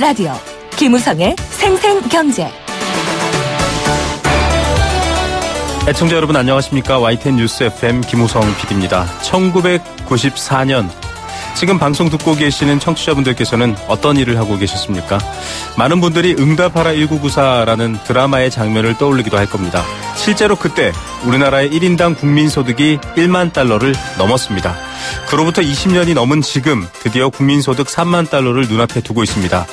라디오 김우성의 생생경제. 애청자 여러분 안녕하십니까? YTN 뉴스 FM 김우성 PD입니다. 1994년 지금 방송 듣고 계시는 청취자분들께서는 어떤 일을 하고 계셨습니까? 많은 분들이 응답하라 1994라는 드라마의 장면을 떠올리기도 할 겁니다. 실제로 그때 우리나라의 1인당 국민소득이 1만 달러를 넘었습니다. 그로부터 20년이 넘은 지금 드디어 국민소득 3만 달러를 눈앞에 두고 있습니다.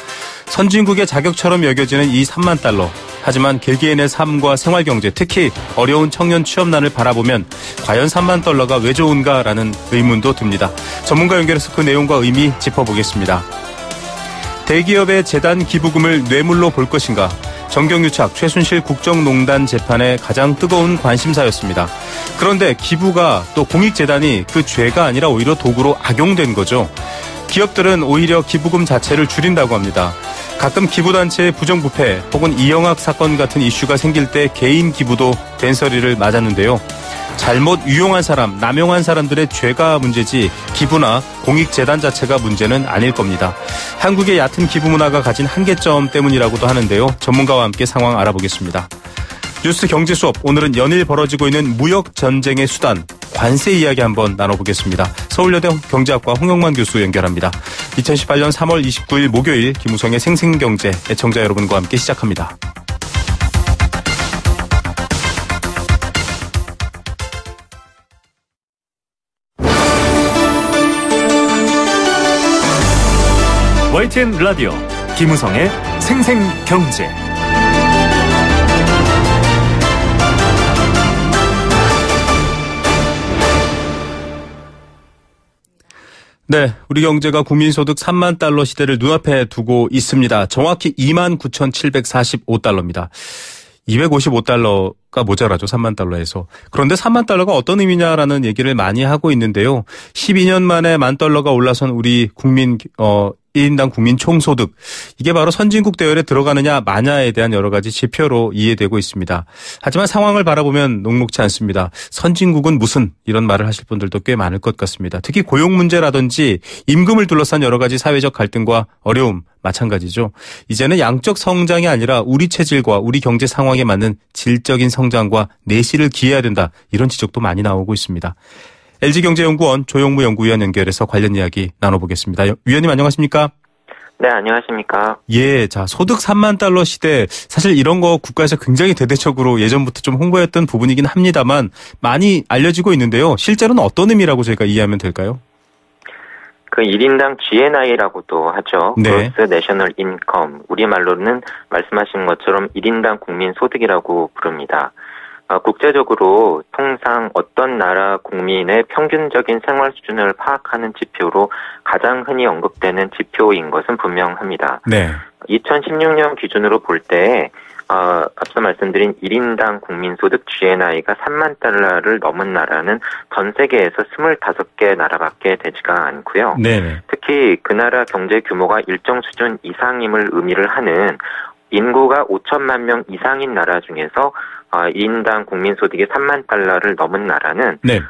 선진국의 자격처럼 여겨지는 이 3만 달러. 하지만 개개인의 삶과 생활경제, 특히 어려운 청년 취업난을 바라보면 과연 3만 달러가 왜 좋은가라는 의문도 듭니다. 전문가 연결해서 그 내용과 의미 짚어보겠습니다. 대기업의 재단 기부금을 뇌물로 볼 것인가? 정경유착 최순실 국정농단 재판의 가장 뜨거운 관심사였습니다. 그런데 기부가 또 공익재단이 그 죄가 아니라 오히려 도구로 악용된 거죠. 기업들은 오히려 기부금 자체를 줄인다고 합니다. 가끔 기부단체의 부정부패 혹은 이영학 사건 같은 이슈가 생길 때 개인 기부도 된소리를 맞았는데요. 잘못 유용한 사람, 남용한 사람들의 죄가 문제지 기부나 공익재단 자체가 문제는 아닐 겁니다. 한국의 얕은 기부 문화가 가진 한계점 때문이라고도 하는데요. 전문가와 함께 상황 알아보겠습니다. 뉴스 경제 수업, 오늘은 연일 벌어지고 있는 무역 전쟁의 수단, 관세 이야기 한번 나눠보겠습니다. 서울여대 경제학과 홍영만 교수 연결합니다. 2018년 3월 29일 목요일 김우성의 생생경제, 애청자 여러분과 함께 시작합니다. YTN 라디오 김우성의 생생경제. 네, 우리 경제가 국민소득 3만 달러 시대를 눈앞에 두고 있습니다. 정확히 29,745달러입니다. 255달러가 모자라죠. 3만 달러에서. 그런데 3만 달러가 어떤 의미냐라는 얘기를 많이 하고 있는데요. 12년 만에 10,000달러가 올라선 우리 국민 1인당 국민 총소득. 이게 바로 선진국 대열에 들어가느냐 마냐에 대한 여러 가지 지표로 이해되고 있습니다. 하지만 상황을 바라보면 녹록지 않습니다. 선진국은 무슨 이런 말을 하실 분들도 꽤 많을 것 같습니다. 특히 고용 문제라든지 임금을 둘러싼 여러 가지 사회적 갈등과 어려움 마찬가지죠. 이제는 양적 성장이 아니라 우리 체질과 우리 경제 상황에 맞는 질적인 성장과 내실을 기해야 된다. 이런 지적도 많이 나오고 있습니다. LG경제연구원 조용무 연구위원 연결해서 관련 이야기 나눠보겠습니다. 위원님 안녕하십니까? 네, 안녕하십니까? 예, 자, 소득 3만 달러 시대, 사실 이런 거 국가에서 굉장히 대대적으로 예전부터 좀 홍보했던 부분이긴 합니다만 많이 알려지고 있는데요. 실제로는 어떤 의미라고 저희가 이해하면 될까요? 그 1인당 GNI라고도 하죠. 네. Gross National Income. 우리말로는 말씀하신 것처럼 1인당 국민 소득이라고 부릅니다. 국제적으로 통상 어떤 나라 국민의 평균적인 생활 수준을 파악하는 지표로 가장 흔히 언급되는 지표인 것은 분명합니다. 네. 2016년 기준으로 볼 때 앞서 말씀드린 1인당 국민소득 GNI가 3만 달러를 넘은 나라는 전 세계에서 25개 나라밖에 되지가 않고요. 네. 특히 그 나라 경제 규모가 일정 수준 이상임을 의미를 하는 인구가 5천만 명 이상인 나라 중에서 1인당 국민소득이 3만 달러를 넘은 나라는 네.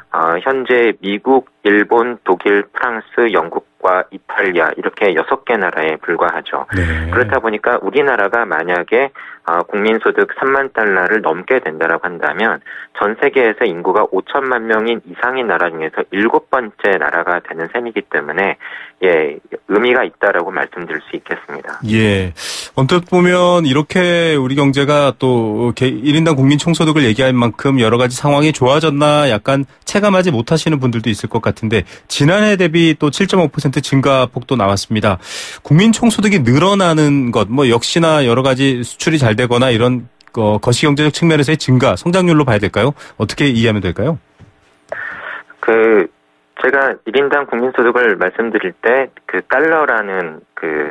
현재 미국, 일본, 독일, 프랑스, 영국과 이탈리아 이렇게 6개 나라에 불과하죠. 네. 그렇다 보니까 우리나라가 만약에 국민소득 3만 달러를 넘게 된다라고 한다면 전 세계에서 인구가 5천만 명인 이상인 나라 중에서 7번째 나라가 되는 셈이기 때문에 의미가 있다라고 말씀드릴 수 있겠습니다. 예. 언뜻 보면 이렇게 우리 경제가 또 1인당 국민 총소득을 얘기할 만큼 여러 가지 상황이 좋아졌나 약간 체감하지 못하시는 분들도 있을 것 같은데 지난해 대비 또 7.5% 증가폭도 나왔습니다. 국민 총소득이 늘어나는 것, 역시나 여러 가지 수출이 잘 되거나 이런 거시경제적 측면에서의 증가, 성장률로 봐야 될까요? 어떻게 이해하면 될까요? 제가 1인당 국민소득을 말씀드릴 때 달러라는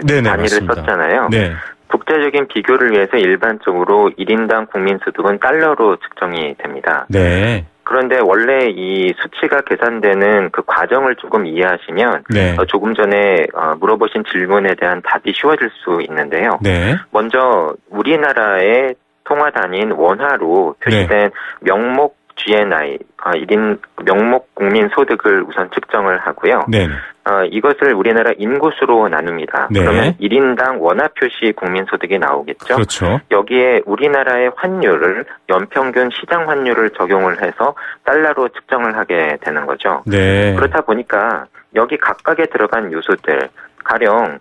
단위를 맞습니다. 썼잖아요. 네. 국제적인 비교를 위해서 일반적으로 1인당 국민소득은 달러로 측정이 됩니다. 네. 그런데 원래 이 수치가 계산되는 그 과정을 조금 이해하시면 네. 조금 전에 물어보신 질문에 대한 답이 쉬워질 수 있는데요. 네. 먼저 우리나라의 통화 단위인 원화로 표시된 명목 GNI, 1인 명목 국민 소득을 우선 측정을 하고요. 네. 이것을 우리나라 인구수로 나눕니다. 네. 그러면 1인당 원화 표시 국민 소득이 나오겠죠. 그렇죠. 여기에 우리나라의 환율을 연평균 시장 환율을 적용을 해서 달러로 측정을 하게 되는 거죠. 네. 그렇다 보니까 여기 각각에 들어간 요소들, 가령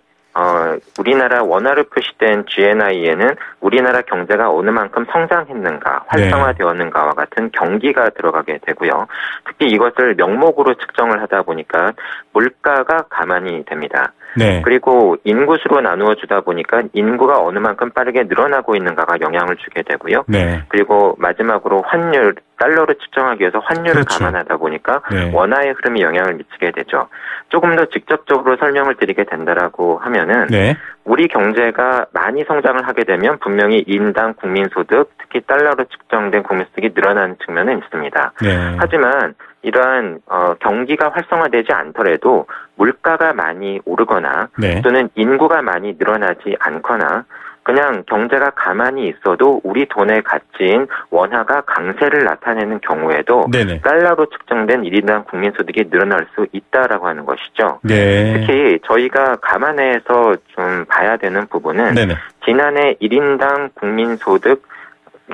우리나라 원화로 표시된 GNI에는 우리나라 경제가 어느 만큼 성장했는가, 활성화되었는가와 같은 경기가 들어가게 되고요. 특히 이것을 명목으로 측정을 하다 보니까 물가가 가만히 됩니다. 네. 그리고 인구수로 나누어 주다 보니까 인구가 어느 만큼 빠르게 늘어나고 있는가가 영향을 주게 되고요. 네. 그리고 마지막으로 환율, 달러로 측정하기 위해서 환율을 그렇죠. 감안하다 보니까 네. 원화의 흐름이 영향을 미치게 되죠. 조금 더 직접적으로 설명을 드리게 된다라고 하면은 네. 우리 경제가 많이 성장을 하게 되면 분명히 인당 국민소득, 특히 달러로 측정된 국민소득이 늘어나는 측면은 있습니다. 네. 하지만 이러한 경기가 활성화되지 않더라도 물가가 많이 오르거나 네. 또는 인구가 많이 늘어나지 않거나 그냥 경제가 가만히 있어도 우리 돈의 가치인 원화가 강세를 나타내는 경우에도 네네. 달러로 측정된 1인당 국민소득이 늘어날 수 있다라고 하는 것이죠. 네. 특히 저희가 감안해서 좀 봐야 되는 부분은 네네. 지난해 1인당 국민소득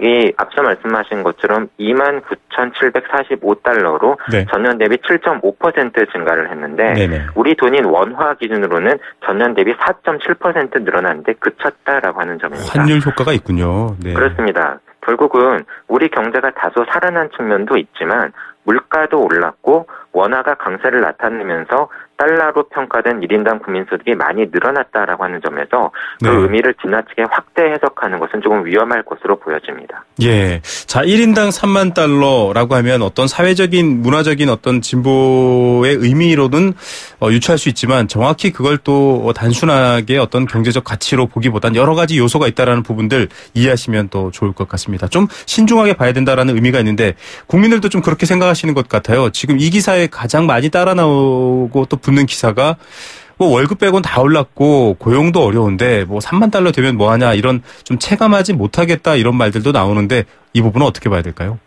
이 앞서 말씀하신 것처럼 29,745달러로 네. 전년 대비 7.5% 증가를 했는데 네네. 우리 돈인 원화 기준으로는 전년 대비 4.7% 늘어났는데 그쳤다라고 하는 점입니다. 환율 효과가 있군요. 네. 그렇습니다. 결국은 우리 경제가 다소 살아난 측면도 있지만 물가도 올랐고 원화가 강세를 나타내면서 달러로 평가된 1인당 국민소득이 많이 늘어났다라고 하는 점에서 그 네. 의미를 지나치게 확대 해석하는 것은 조금 위험할 것으로 보여집니다. 예. 자, 1인당 3만 달러라고 하면 어떤 사회적인, 문화적인 어떤 진보의 의미로는 유추할 수 있지만 정확히 그걸 또 단순하게 어떤 경제적 가치로 보기보단 여러 가지 요소가 있다라는 부분들 이해하시면 또 좋을 것 같습니다. 좀 신중하게 봐야 된다라는 의미가 있는데 국민들도 좀 그렇게 생각하시는 것 같아요. 지금 이 기사에 가장 많이 따라 나오고 또 붙는 기사가 뭐 월급 빼고는 다 올랐고 고용도 어려운데 뭐 3만 달러 되면 뭐하냐 이런 좀 체감하지 못하겠다 이런 말들도 나오는데 이 부분은 어떻게 봐야 될까요?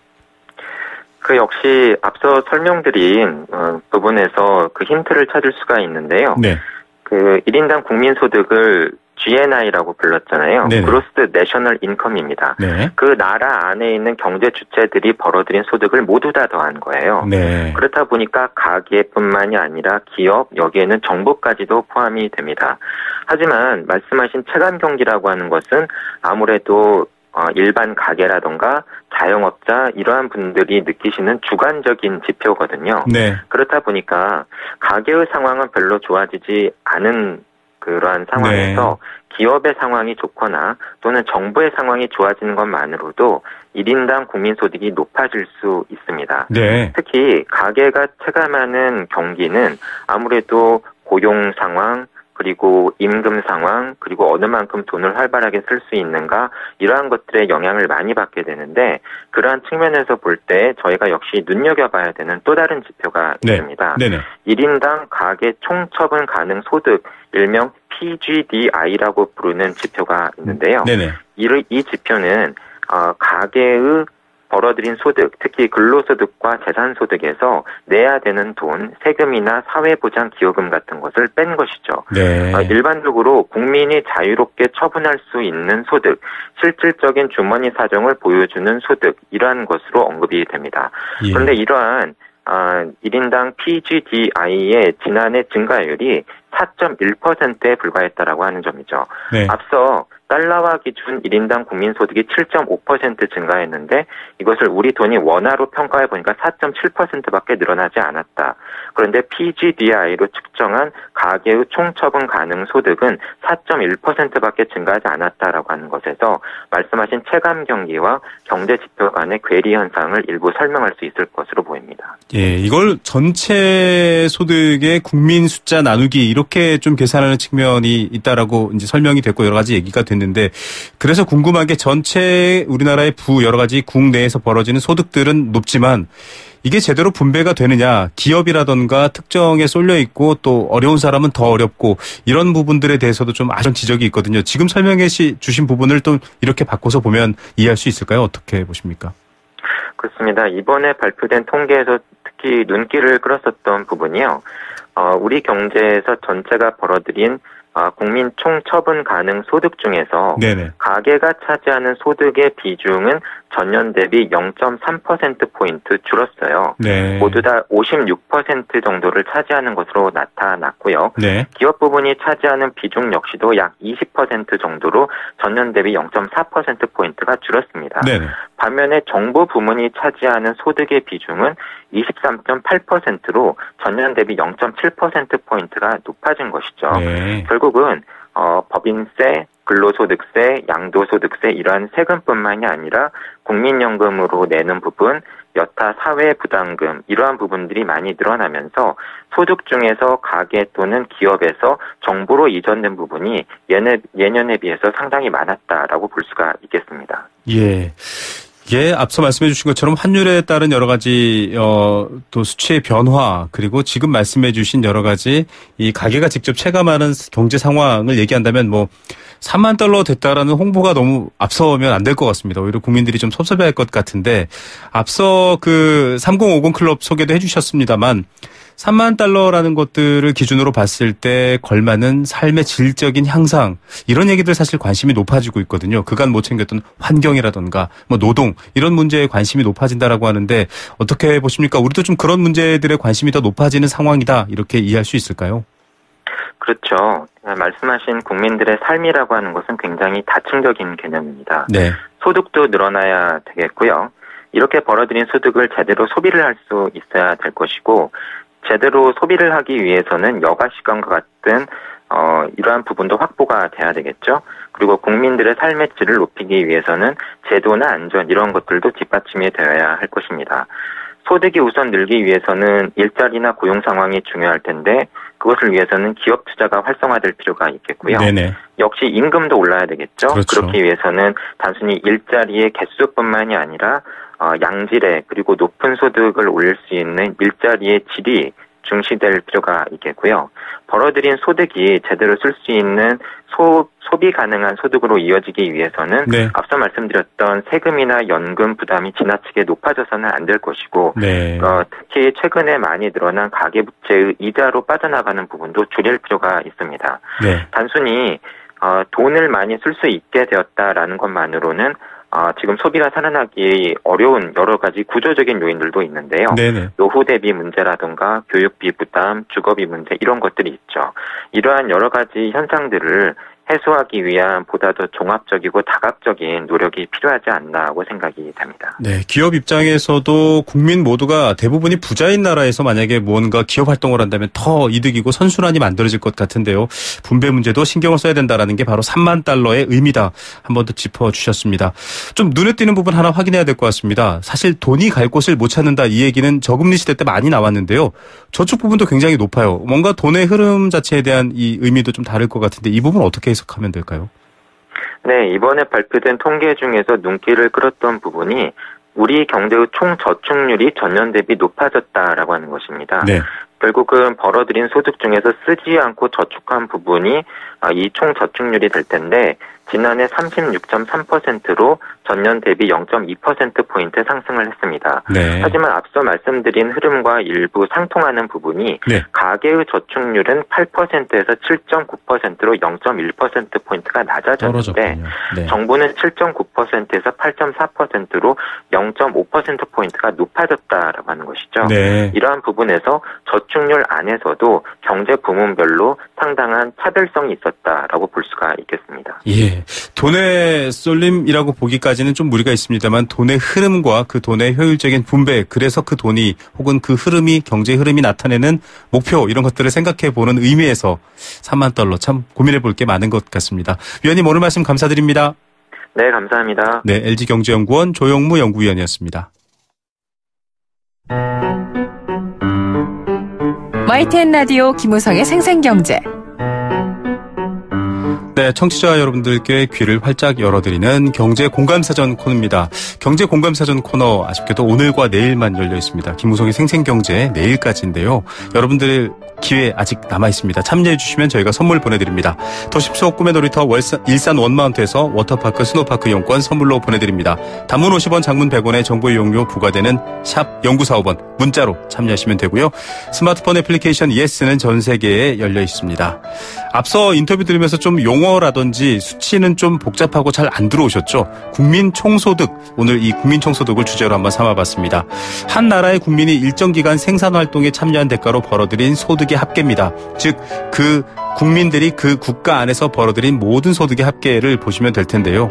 그 역시 앞서 설명드린 부분에서 그 힌트를 찾을 수가 있는데요. 네. 그 1인당 국민소득을 GNI라고 불렀잖아요. 네네. 그로스 내셔널 인컴입니다. 네. 그 나라 안에 있는 경제 주체들이 벌어들인 소득을 모두 다 더한 거예요. 네. 그렇다 보니까 가계뿐만이 아니라 기업, 여기에는 정부까지도 포함이 됩니다. 하지만 말씀하신 체감 경기라고 하는 것은 아무래도 일반 가게라던가 자영업자 이러한 분들이 느끼시는 주관적인 지표거든요. 네. 그렇다 보니까 가계의 상황은 별로 좋아지지 않은 그러한 상황에서 기업의 상황이 좋거나 또는 정부의 상황이 좋아지는 것만으로도 1인당 국민소득이 높아질 수 있습니다. 네. 특히 가계가 체감하는 경기는 아무래도 고용 상황, 그리고 임금 상황, 그리고 어느 만큼 돈을 활발하게 쓸 수 있는가 이러한 것들에 영향을 많이 받게 되는데 그러한 측면에서 볼 때 저희가 역시 눈여겨봐야 되는 또 다른 지표가 있습니다. 네네. 1인당 가계 총처분 가능 소득, 일명 PGDI라고 부르는 지표가 있는데요. 네네. 이 지표는 가계의 벌어들인 소득, 특히 근로소득과 재산소득에서 내야 되는 돈, 세금이나 사회보장기여금 같은 것을 뺀 것이죠. 네. 일반적으로 국민이 자유롭게 처분할 수 있는 소득, 실질적인 주머니 사정을 보여주는 소득, 이러한 것으로 언급이 됩니다. 예. 그런데 이러한 1인당 PGDI의 지난해 증가율이 4.1%에 불과했다라고 하는 점이죠. 네. 앞서 달러화 기준 1인당 국민소득이 7.5% 증가했는데 이것을 우리 돈이 원화로 평가해 보니까 4.7%밖에 늘어나지 않았다. 그런데 PGDI로 측정한 가계의 총처분 가능 소득은 4.1%밖에 증가하지 않았다라고 하는 것에서 말씀하신 체감 경기와 경제 지표 간의 괴리 현상을 일부 설명할 수 있을 것으로 보입니다. 예, 이걸 전체 소득의 국민 숫자 나누기 이렇게 좀 계산하는 측면이 있다라고 이제 설명이 됐고 여러 가지 얘기가 됐는데 그래서 궁금한 게 전체 우리나라의 여러 가지 국내에서 벌어지는 소득들은 높지만 이게 제대로 분배가 되느냐, 기업이라던가 특정에 쏠려 있고 또 어려운 사람은 더 어렵고 이런 부분들에 대해서도 좀 아쉬운 지적이 있거든요. 지금 설명해 주신 부분을 또 이렇게 바꿔서 보면 이해할 수 있을까요? 어떻게 보십니까? 그렇습니다. 이번에 발표된 통계에서 특히 눈길을 끌었었던 부분이요. 우리 경제에서 전체가 벌어들인 국민 총 처분 가능 소득 중에서 네네. 가계가 차지하는 소득의 비중은 전년 대비 0.3%포인트 줄었어요. 네. 모두 다 56% 정도를 차지하는 것으로 나타났고요. 네. 기업 부분이 차지하는 비중 역시도 약 20% 정도로 전년 대비 0.4%포인트가 줄었습니다. 네네. 반면에 정부 부문이 차지하는 소득의 비중은 23.8%로 전년 대비 0.7%포인트가 높아진 것이죠. 네. 결국은 법인세, 근로소득세, 양도소득세 이러한 세금뿐만이 아니라 국민연금으로 내는 부분, 여타 사회부담금 이러한 부분들이 많이 늘어나면서 소득 중에서 가계 또는 기업에서 정부로 이전된 부분이 예년에 비해서 상당히 많았다라고 볼 수가 있겠습니다. 예. 예, 앞서 말씀해 주신 것처럼 환율에 따른 여러 가지 또 수치의 변화, 그리고 지금 말씀해 주신 여러 가지 이 가계가 직접 체감하는 경제 상황을 얘기한다면 뭐 3만 달러 됐다라는 홍보가 너무 앞서면 안 될 것 같습니다. 오히려 국민들이 좀 섭섭해할 것 같은데, 앞서 그 3050 클럽 소개도 해 주셨습니다만 3만 달러라는 것들을 기준으로 봤을 때 걸맞는 삶의 질적인 향상, 이런 얘기들 사실 관심이 높아지고 있거든요. 그간 못 챙겼던 환경이라던가 뭐 노동 이런 문제에 관심이 높아진다라고 하는데 어떻게 보십니까? 우리도 좀 그런 문제들에 관심이 더 높아지는 상황이다, 이렇게 이해할 수 있을까요? 그렇죠. 말씀하신 국민들의 삶이라고 하는 것은 굉장히 다층적인 개념입니다. 네. 소득도 늘어나야 되겠고요. 이렇게 벌어들인 소득을 제대로 소비를 할 수 있어야 될 것이고, 제대로 소비를 하기 위해서는 여가 시간과 같은 이러한 부분도 확보가 돼야 되겠죠. 그리고 국민들의 삶의 질을 높이기 위해서는 제도나 안전 이런 것들도 뒷받침이 되어야 할 것입니다. 소득이 우선 늘기 위해서는 일자리나 고용 상황이 중요할 텐데 그것을 위해서는 기업 투자가 활성화될 필요가 있겠고요. 네네. 역시 임금도 올라야 되겠죠. 그렇죠. 그렇기 위해서는 단순히 일자리의 개수뿐만이 아니라 양질의 그리고 높은 소득을 올릴 수 있는 일자리의 질이 중시될 필요가 있겠고요. 벌어들인 소득이 제대로 쓸 수 있는 소비 가능한 소득으로 이어지기 위해서는 네. 앞서 말씀드렸던 세금이나 연금 부담이 지나치게 높아져서는 안 될 것이고, 네. 특히 최근에 많이 늘어난 가계부채의 이자로 빠져나가는 부분도 줄일 필요가 있습니다. 네. 단순히 돈을 많이 쓸 수 있게 되었다라는 것만으로는 지금 소비가 살아나기 어려운 여러 가지 구조적인 요인들도 있는데요. 네네. 노후 대비 문제라든가 교육비 부담, 주거비 문제 이런 것들이 있죠. 이러한 여러 가지 현상들을 해소하기 위한 보다 더 종합적이고 다각적인 노력이 필요하지 않나고 생각이 됩니다. 네, 기업 입장에서도 국민 모두가 대부분이 부자인 나라에서 만약에 무언가 기업 활동을 한다면 더 이득이고 선순환이 만들어질 것 같은데요. 분배 문제도 신경을 써야 된다라는 게 바로 3만 달러의 의미다. 한 번 더 짚어주셨습니다. 좀 눈에 띄는 부분 하나 확인해야 될 것 같습니다. 사실 돈이 갈 곳을 못 찾는다, 이 얘기는 저금리 시대 때 많이 나왔는데요. 저축 부분도 굉장히 높아요. 뭔가 돈의 흐름 자체에 대한 이 의미도 좀 다를 것 같은데 이 부분 어떻게 해석하면 될까요? 네, 이번에 발표된 통계 중에서 눈길을 끌었던 부분이 우리 경제의 총 저축률이 전년 대비 높아졌다라고 하는 것입니다. 네. 결국은 벌어들인 소득 중에서 쓰지 않고 저축한 부분이 이 총 저축률이 될 텐데 지난해 36.3%로 전년 대비 0.2%포인트 상승을 했습니다. 네. 하지만 앞서 말씀드린 흐름과 일부 상통하는 부분이 네. 가계의 저축률은 8%에서 7.9%로 0.1%포인트가 낮아졌는데 네. 정부는 7.9%에서 8.4%로 0.5%포인트가 높아졌다라고 하는 것이죠. 네. 이러한 부분에서 저축률 안에서도 경제 부문별로 상당한 차별성이 있었다라고 볼 수가 있겠습니다. 예. 돈의 쏠림이라고 보기까지는 좀 무리가 있습니다만 돈의 흐름과 그 돈의 효율적인 분배, 그래서 그 돈이 혹은 그 흐름이 경제 흐름이 나타내는 목표, 이런 것들을 생각해 보는 의미에서 3만 달러 참 고민해 볼 게 많은 것 같습니다. 위원님, 오늘 말씀 감사드립니다. 네, 감사합니다. 네, LG경제연구원 조영무 연구위원이었습니다. YTN 라디오 김우성의 생생경제. 네, 청취자 여러분들께 귀를 활짝 열어드리는 경제공감사전 코너입니다. 경제공감사전 코너 아쉽게도 오늘과 내일만 열려 있습니다. 김우성의 생생경제 내일까지인데요. 여러분들 기회 아직 남아있습니다. 참여해주시면 저희가 선물 보내드립니다. 도심속 꿈의 놀이터 일산 원마운트에서 워터파크 스노파크 이용권 선물로 보내드립니다. 단문 50원, 장문 100원의 정보 이용료 부과되는 샵 0945번 문자로 참여하시면 되고요. 스마트폰 애플리케이션 예스는 전 세계에 열려 있습니다. 앞서 인터뷰 들으면서 좀 용어라든지 수치는 좀 복잡하고 잘 안 들어오셨죠? 국민총소득, 오늘 이 국민총소득을 주제로 한번 삼아봤습니다. 한 나라의 국민이 일정 기간 생산활동에 참여한 대가로 벌어들인 소득의 합계입니다. 즉, 그 국민들이 그 국가 안에서 벌어들인 모든 소득의 합계를 보시면 될 텐데요.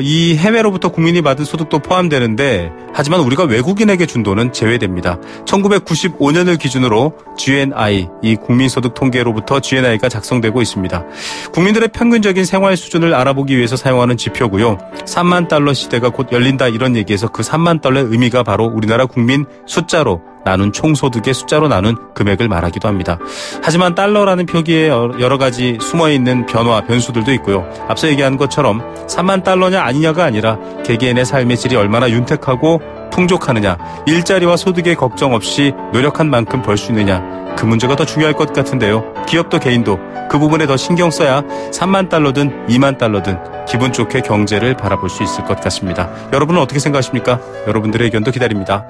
이 해외로부터 국민이 받은 소득도 포함되는데 하지만 우리가 외국인에게 준 돈은 제외됩니다. 1995년을 기준으로 GNI, 이 국민소득 통계로부터 GNI가 작성되고 있습니다. 국민들의 평균적인 생활 수준을 알아보기 위해서 사용하는 지표고요. 3만 달러 시대가 곧 열린다 이런 얘기에서 그 3만 달러의 의미가 바로 우리나라 국민 숫자로 나눈 총소득의 숫자로 나눈 금액을 말하기도 합니다. 하지만 달러라는 표기에 여러 가지 숨어있는 변수들도 있고요. 앞서 얘기한 것처럼 3만 달러냐 아니냐가 아니라 개개인의 삶의 질이 얼마나 윤택하고 풍족하느냐, 일자리와 소득에 걱정 없이 노력한 만큼 벌 수 있느냐, 그 문제가 더 중요할 것 같은데요. 기업도 개인도 그 부분에 더 신경 써야 3만 달러든 2만 달러든 기분 좋게 경제를 바라볼 수 있을 것 같습니다. 여러분은 어떻게 생각하십니까? 여러분들의 의견도 기다립니다.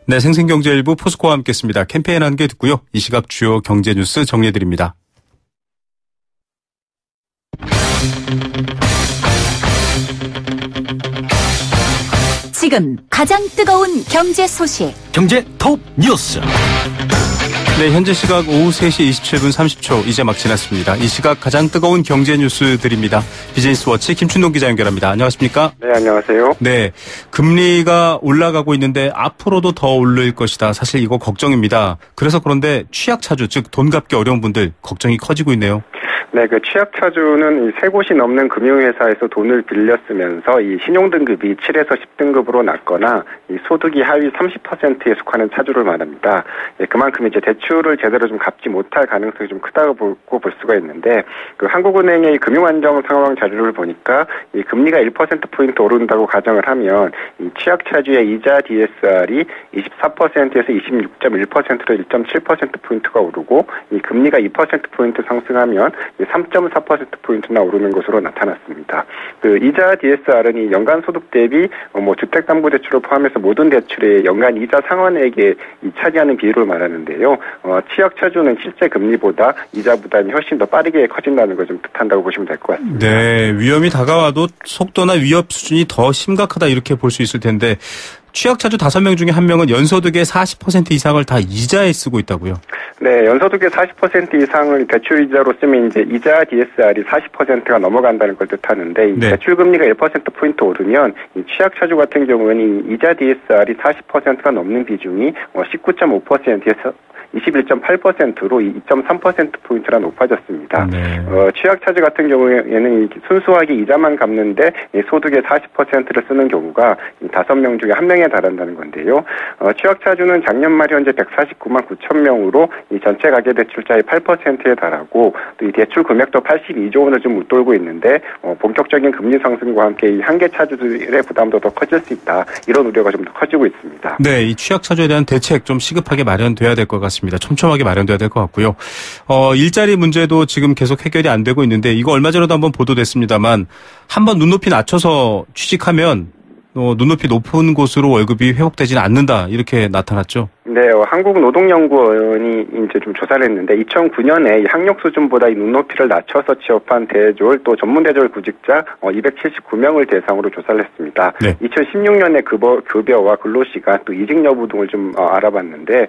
네, 생생경제일부 포스코와 함께했습니다. 캠페인 한 개 듣고요. 이 시각 주요 경제 뉴스 정리해드립니다. 지금 가장 뜨거운 경제 소식. 경제 톱 뉴스. 네, 현재 시각 오후 3시 27분 30초 이제 막 지났습니다. 이 시각 가장 뜨거운 경제 뉴스들입니다. 비즈니스워치 김춘동 기자 연결합니다. 안녕하십니까? 네, 안녕하세요. 네, 금리가 올라가고 있는데 앞으로도 더 오를 것이다. 사실 이거 걱정입니다. 그래서 그런데 취약차주, 즉 돈 갚기 어려운 분들 걱정이 커지고 있네요. 네, 그 취약차주는 이 3곳이 넘는 금융회사에서 돈을 빌렸으면서 이 신용등급이 7에서 10등급으로 낮거나 이 소득이 하위 30%에 속하는 차주를 말합니다. 예, 그만큼 이제 대출을 제대로 좀 갚지 못할 가능성이 좀 크다고 볼 수가 있는데, 그 한국은행의 금융안정 상황 자료를 보니까 이 금리가 1%포인트 오른다고 가정을 하면 이 취약차주의 이자 DSR이 24%에서 26.1%로 1.7%포인트가 오르고, 이 금리가 2%포인트 상승하면 3.4%포인트나 오르는 것으로 나타났습니다. 그 이자 DSR은 이 연간 소득 대비 주택담보대출을 포함해서 모든 대출의 연간 이자 상환액에 차지하는 비율을 말하는데요. 취약차주는 실제 금리보다 이자 부담이 훨씬 더 빠르게 커진다는 걸 좀 뜻한다고 보시면 될 것 같습니다. 네, 위험이 다가와도 속도나 위협 수준이 더 심각하다 이렇게 볼 수 있을 텐데, 취약차주 5명 중에 1명은 연소득의 40% 이상을 다 이자에 쓰고 있다고요? 네, 연소득의 40% 이상을 대출이자로 쓰면 이제 이자 DSR이 40%가 넘어간다는 걸 뜻하는데, 네. 대출금리가 1%포인트 오르면 이 취약차주 같은 경우는 이 이자 DSR이 40%가 넘는 비중이 19.5%에서 21.8%로 2.3%포인트나 높아졌습니다. 네. 취약차주 같은 경우에는 순수하게 이자만 갚는데 소득의 40%를 쓰는 경우가 5명 중에 1명에 달한다는 건데요. 취약차주는 작년 말 현재 149만 9천 명으로 이 전체 가계대출자의 8%에 달하고, 또 이 대출 금액도 82조 원을 좀 웃돌고 있는데, 본격적인 금리 상승과 함께 이 한계 차주들의 부담도 더 커질 수 있다. 이런 우려가 좀 더 커지고 있습니다. 네, 이 취약차주에 대한 대책 좀 시급하게 마련돼야 될 것 같습니다. 촘촘하게 마련돼야 될 것 같고요. 일자리 문제도 지금 계속 해결이 안 되고 있는데, 이거 얼마 전에도 한번 보도됐습니다만, 한번 눈높이 낮춰서 취직하면 눈높이 높은 곳으로 월급이 회복되지는 않는다, 이렇게 나타났죠. 네, 한국노동연구원이 이제 좀 조사를 했는데, 2009년에 학력 수준보다 이 눈높이를 낮춰서 취업한 대졸 또 전문대졸 구직자 279명을 대상으로 조사를 했습니다. 네. 2016년에 급여와 근로시간 또 이직 여부 등을 좀 알아봤는데,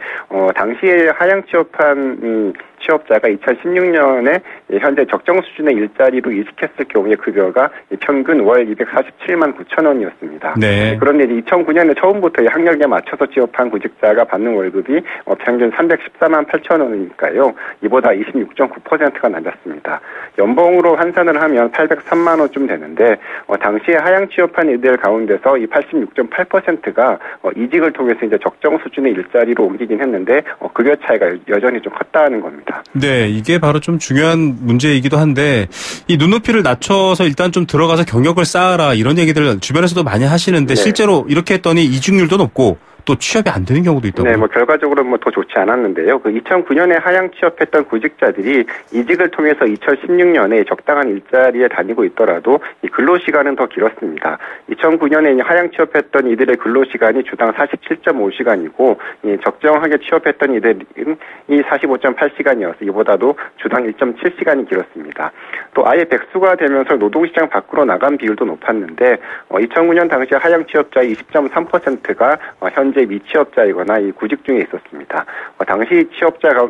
당시에 하향 취업한 취업자가 2016년에 현재 적정 수준의 일자리로 이직했을 경우에 급여가 평균 월 247만 9천 원이었습니다. 네. 그런데 2009년에 처음부터 학력에 맞춰서 취업한 구직자가 받는 월급이 평균 314만 8천 원이니까요. 이보다 26.9%가 낮았습니다. 연봉으로 환산을 하면 803만 원쯤 되는데, 당시에 하향 취업한 이들 가운데서 이 86.8%가 이직을 통해서 이제 적정 수준의 일자리로 옮기긴 했는데, 급여 차이가 여전히 좀 컸다는 겁니다. 있습니다. 네, 이게 바로 좀 중요한 문제이기도 한데 이 눈높이를 낮춰서 일단 좀 들어가서 경력을 쌓아라 이런 얘기들 주변에서도 많이 하시는데 네. 실제로 이렇게 했더니 이직률도 높고 또 취업이 안 되는 경우도 있다고요? 네, 결과적으로 더 좋지 않았는데요. 2009년에 하향 취업했던 구직자들이 이직을 통해서 2016년에 적당한 일자리에 다니고 있더라도 이 근로시간은 더 길었습니다. 2009년에 하향 취업했던 이들의 근로시간이 주당 47.5시간이고, 적정하게 취업했던 이들은 이 45.8시간이어서 이보다도 주당 1.7시간이 길었습니다. 또 아예 백수가 되면서 노동시장 밖으로 나간 비율도 높았는데, 2009년 당시 하향 취업자의 20.3%가 현재 미취업자이거나 이 구직 중에 있었습니다. 당시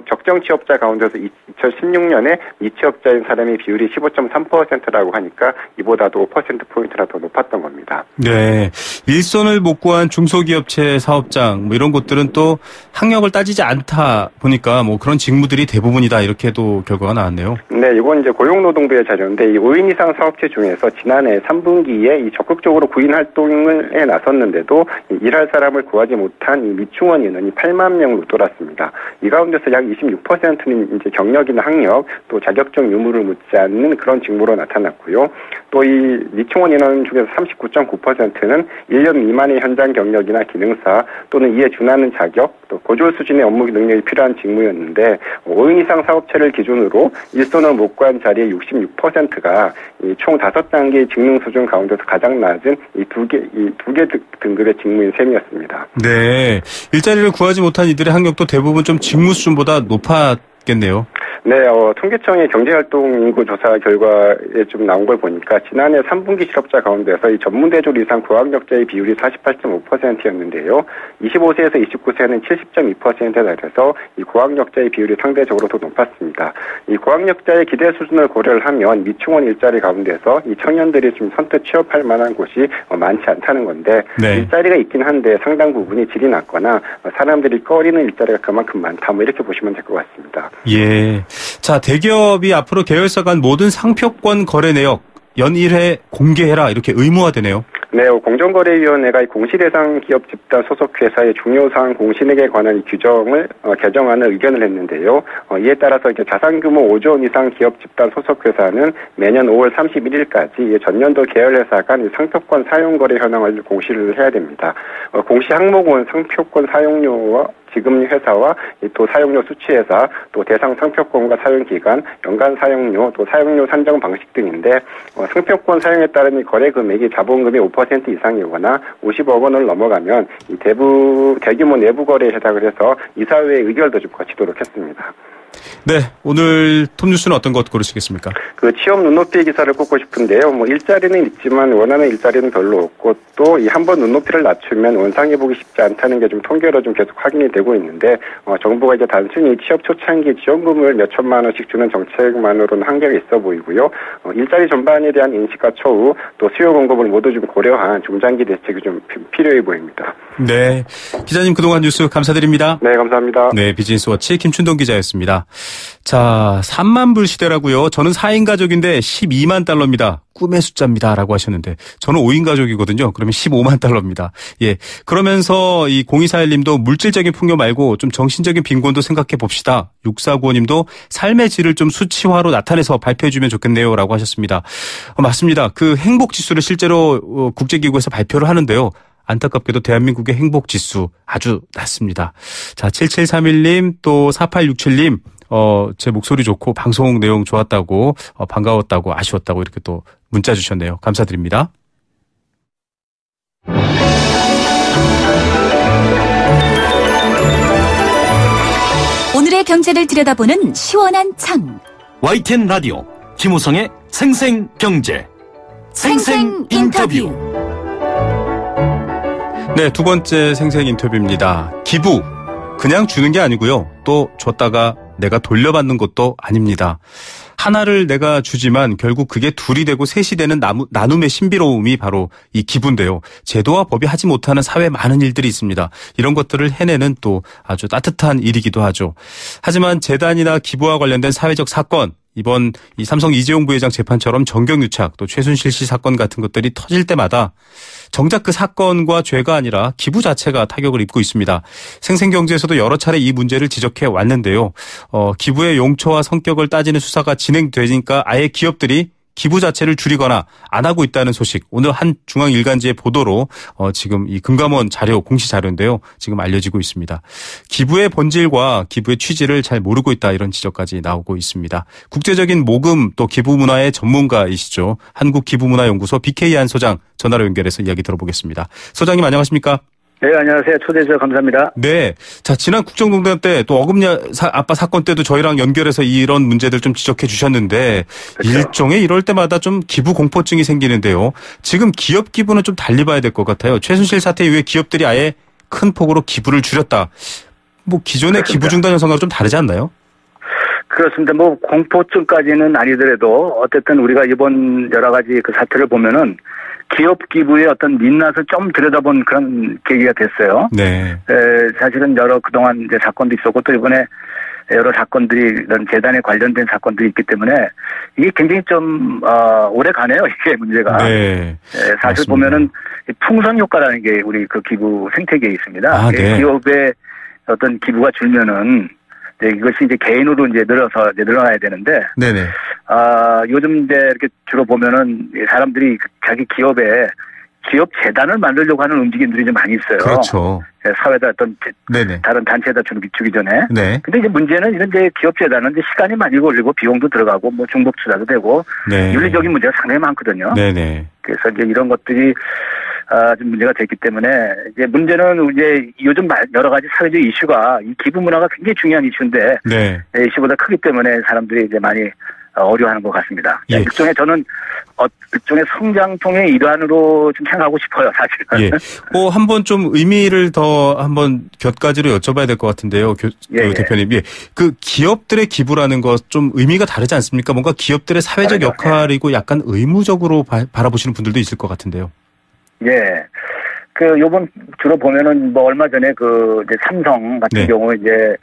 적정 취업자 가운데서 2016년에 미취업자인 사람의 비율이 15.3%라고 하니까 이보다도 5%포인트나 더 높았던 겁니다. 네. 일손을 못 구한 중소기업체 사업장 이런 곳들은 또 학력을 따지지 않다 보니까 그런 직무들이 대부분이다 이렇게도 결과가 나왔네요. 네, 이건 이제 고용노동부의 자료인데 이 5인 이상 사업체 중에서 지난해 3분기에 이 적극적으로 구인 활동에 나섰는데도 일할 사람을 구하지 못한 이 미충원 인원이 8만 명으로 돌았습니다. 이 가운데서 약 26%는 이제 경력이나 학력 또 자격증 유무를 묻지 않는 그런 직무로 나타났고요. 또 이 미충원 인원 중에서 39.9%는 1년 미만의 현장 경력이나 기능사 또는 이에 준하는 자격 또 고졸 수준의 업무 능력이 필요한 직무였는데 5인 이상 사업체를 기준으로 일손을 못 구한 자리의 66%가 총 5단계의 직능 수준 가운데서 가장 낮은 이 두 개 등급의 직무인 셈이었습니다. 네. 일자리를 구하지 못한 이들의 학력도 대부분 좀 직무 수준보다 높았겠네요. 네, 통계청의 경제활동 인구 조사 결과에 좀 나온 걸 보니까 지난해 3분기 실업자 가운데서 이 전문대졸 이상 고학력자의 비율이 48.5%였는데요. 25세에서 29세는 70.2%에 달해서 이 고학력자의 비율이 상대적으로 더 높았습니다. 이 고학력자의 기대 수준을 고려를 하면 미충원 일자리 가운데서 이 청년들이 좀 선뜻 취업할 만한 곳이 많지 않다는 건데 네. 일자리가 있긴 한데 상당 부분이 질이 낮거나 사람들이 꺼리는 일자리가 그만큼 많다 이렇게 보시면 될 것 같습니다. 예. 자, 대기업이 앞으로 계열사 간 모든 상표권 거래 내역 연 1회 공개해라 이렇게 의무화되네요. 네, 공정거래위원회가 공시대상 기업 집단 소속 회사의 중요사항 공신액에 관한 규정을 개정하는 의견을 했는데요. 이에 따라서 이제 자산규모 5조 원 이상 기업 집단 소속 회사는 매년 5월 31일까지 전년도 계열회사 간 상표권 사용거래 현황을 공시를 해야 됩니다. 공시 항목은 상표권 사용료와 지급 회사와 또 사용료 수취 회사, 또 대상 상표권과 사용 기간, 연간 사용료, 또 사용료 산정 방식 등인데 상표권 사용에 따른 이 거래 금액이 자본금의 5% 이상이거나 50억 원을 넘어가면 이 대규모 내부 거래에 해당을 해서 이사회의 의결도 좀 거치도록 했습니다. 네, 오늘 톱뉴스는 어떤 것 고르시겠습니까? 취업 눈높이 기사를 꼽고 싶은데요. 일자리는 있지만 원하는 일자리는 별로 없고 또 이 한번 눈높이를 낮추면 원상해보기 쉽지 않다는 게 좀 통계로 좀 계속 확인이 되고 있는데 정부가 이제 단순히 취업 초창기 지원금을 몇 천만 원씩 주는 정책만으로는 한계가 있어 보이고요. 일자리 전반에 대한 인식과 처우 또 수요 공급을 모두 좀 고려한 중장기 대책이 좀 필요해 보입니다. 네, 기자님 그동안 뉴스 감사드립니다. 네, 감사합니다. 네, 비즈니스워치 김춘동 기자였습니다. 자, 3만 불 시대라고요. 저는 4인 가족인데 12만 달러입니다. 꿈의 숫자입니다. 라고 하셨는데 저는 5인 가족이거든요. 그러면 15만 달러입니다. 예. 그러면서 이 0241님도 물질적인 풍요 말고 좀 정신적인 빈곤도 생각해 봅시다. 6495님도 삶의 질을 좀 수치화로 나타내서 발표해 주면 좋겠네요. 라고 하셨습니다. 맞습니다. 그 행복 지수를 실제로 국제기구에서 발표를 하는데요. 안타깝게도 대한민국의 행복 지수 아주 낮습니다. 자, 7731님 또 4867님 제 목소리 좋고 방송 내용 좋았다고 반가웠다고 아쉬웠다고 이렇게 또 문자 주셨네요. 감사드립니다. 오늘의 경제를 들여다보는 시원한 창. YTN 라디오 김우성의 생생경제 생생인터뷰. 네, 두 번째 생생 인터뷰입니다. 기부. 그냥 주는 게 아니고요. 또 줬다가 내가 돌려받는 것도 아닙니다. 하나를 내가 주지만 결국 그게 둘이 되고 셋이 되는 나눔의 신비로움이 바로 이 기부인데요. 제도와 법이 하지 못하는 사회 많은 일들이 있습니다. 이런 것들을 해내는 또 아주 따뜻한 일이기도 하죠. 하지만 재단이나 기부와 관련된 사회적 사건, 이번 이 삼성 이재용 부회장 재판처럼 정경유착 또 최순실 씨 사건 같은 것들이 터질 때마다 정작 그 사건과 죄가 아니라 기부 자체가 타격을 입고 있습니다. 생생경제에서도 여러 차례 이 문제를 지적해 왔는데요. 기부의 용처와 성격을 따지는 수사가 진행되니까 아예 기업들이 기부 자체를 줄이거나 안 하고 있다는 소식. 오늘 한 중앙일간지의 보도로 지금 이 금감원 자료, 공시 자료인데요. 지금 알려지고 있습니다. 기부의 본질과 기부의 취지를 잘 모르고 있다 이런 지적까지 나오고 있습니다. 국제적인 모금 또 기부 문화의 전문가이시죠. 한국기부문화연구소 BK한 소장 전화로 연결해서 이야기 들어보겠습니다. 소장님 안녕하십니까? 네, 안녕하세요. 초대해 주셔서 감사합니다. 네. 자, 지난 국정농단 때 또 어금니 아빠 사건 때도 저희랑 연결해서 이런 문제들 좀 지적해 주셨는데 그렇죠. 일종의 이럴 때마다 좀 기부 공포증이 생기는데요. 지금 기업 기부는 좀 달리 봐야 될 것 같아요. 최순실 사태 이후에 기업들이 아예 큰 폭으로 기부를 줄였다. 뭐 기존의 그렇습니다. 기부 중단 현상과 좀 다르지 않나요? 그렇습니다. 뭐 공포증까지는 아니더라도 어쨌든 우리가 이번 여러 가지 그 사태를 보면은 기업 기부의 어떤 민낯을 좀 들여다본 그런 계기가 됐어요. 네. 사실은 여러 그동안 이제 사건도 있었고 또 이번에 여러 사건들이 이런 재단에 관련된 사건들이 있기 때문에 이게 굉장히 좀 오래 가네요. 이게 문제가. 네. 사실 맞습니다. 보면은 풍선 효과라는 게 우리 그 기부 생태계에 있습니다. 아, 네. 기업의 어떤 기부가 줄면은 이것이 이제 개인으로 이제 늘어나야 되는데. 네네. 요즘 이제 이렇게 주로 보면은 사람들이 자기 기업에 기업 재단을 만들려고 하는 움직임들이 좀 많이 있어요. 그렇죠. 사회다 어떤 다른 단체에다 주기 전에. 네. 근데 이제 문제는 이런 이제 기업 재단은 이제 시간이 많이 걸리고 비용도 들어가고 뭐 중복 투자도 되고. 네. 윤리적인 문제가 상당히 많거든요. 네네. 그래서 이제 이런 것들이 좀 문제가 됐기 때문에 이제 문제는 이제 요즘 여러 가지 사회적 이슈가 이 기부 문화가 굉장히 중요한 이슈인데 네. 이슈보다 크기 때문에 사람들이 이제 많이 어려워하는 것 같습니다. 예. 일종의 저는 일종의 성장통의 일환으로 좀 생각하고 싶어요, 사실은. 예. 한번 좀 의미를 더 한번 몇 가지로 여쭤봐야 될 것 같은데요, 예. 대표님. 예. 그 기업들의 기부라는 것 좀 의미가 다르지 않습니까? 뭔가 기업들의 사회적 역할이고 약간 의무적으로 바라보시는 분들도 있을 것 같은데요. 예. 요번 주로 보면은 뭐 얼마 전에 이제 삼성 같은 네. 경우 이제